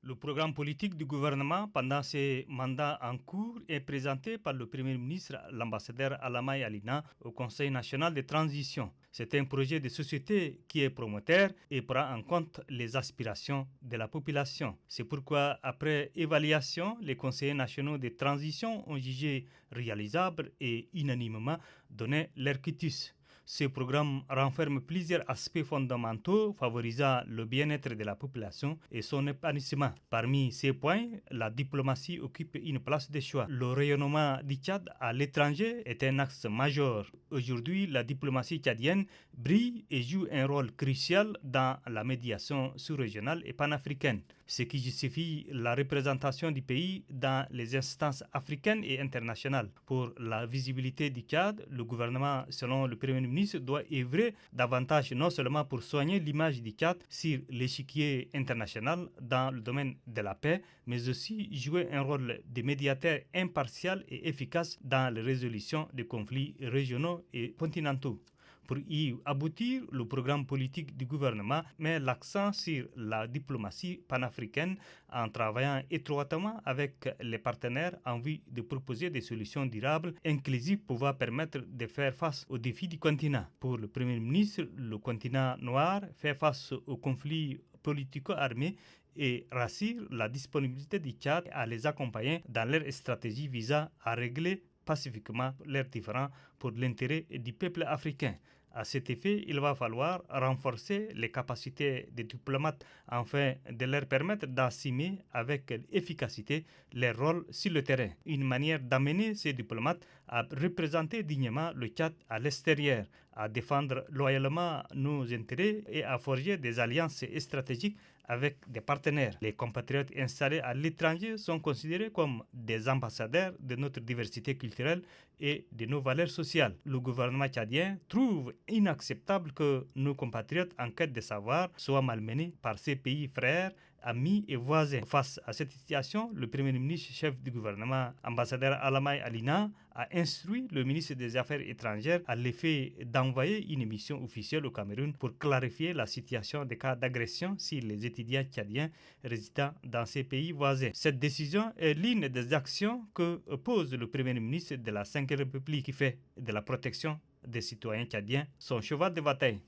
Le programme politique du gouvernement pendant ces mandats en cours est présenté par le Premier ministre, l'ambassadeur Alamai Alina, au Conseil national de transition. C'est un projet de société qui est promoteur et prend en compte les aspirations de la population. C'est pourquoi, après évaluation, les conseillers nationaux de transition ont jugé réalisable et unanimement donné leur quitus. Ce programme renferme plusieurs aspects fondamentaux favorisant le bien-être de la population et son épanouissement. Parmi ces points, la diplomatie occupe une place de choix. Le rayonnement du Tchad à l'étranger est un axe majeur. Aujourd'hui, la diplomatie tchadienne brille et joue un rôle crucial dans la médiation sous-régionale et panafricaine, ce qui justifie la représentation du pays dans les instances africaines et internationales. Pour la visibilité du Tchad, le gouvernement, selon le Premier ministre, doit œuvrer davantage non seulement pour soigner l'image du Tchad sur l'échiquier international dans le domaine de la paix, mais aussi jouer un rôle de médiateur impartial et efficace dans la résolution des conflits régionaux et continentaux. Pour y aboutir, le programme politique du gouvernement met l'accent sur la diplomatie panafricaine en travaillant étroitement avec les partenaires en vue de proposer des solutions durables, inclusives, pouvant permettre de faire face aux défis du continent. Pour le Premier ministre, le continent noir fait face aux conflits politico-armés et rassure la disponibilité du Tchad à les accompagner dans leur stratégie visant à régler pacifiquement leurs différends pour l'intérêt du peuple africain. À cet effet, il va falloir renforcer les capacités des diplomates afin de leur permettre d'assumer avec efficacité leur rôle sur le terrain. Une manière d'amener ces diplomates à représenter dignement le Tchad à l'extérieur, à défendre loyalement nos intérêts et à forger des alliances stratégiques avec des partenaires. Les compatriotes installés à l'étranger sont considérés comme des ambassadeurs de notre diversité culturelle et de nos valeurs sociales. Le gouvernement tchadien trouve inacceptable que nos compatriotes en quête de savoir soient malmenés par ces pays frères, amis et voisins. Face à cette situation, le Premier ministre, chef du gouvernement, ambassadeur Alamai Alina, a instruit le ministre des Affaires étrangères à l'effet d'envoyer une mission officielle au Cameroun pour clarifier la situation des cas d'agression sur les étudiants tchadiens résidant dans ces pays voisins. Cette décision est l'une des actions que pose le Premier ministre de la Ve République qui fait de la protection des citoyens tchadiens son cheval de bataille.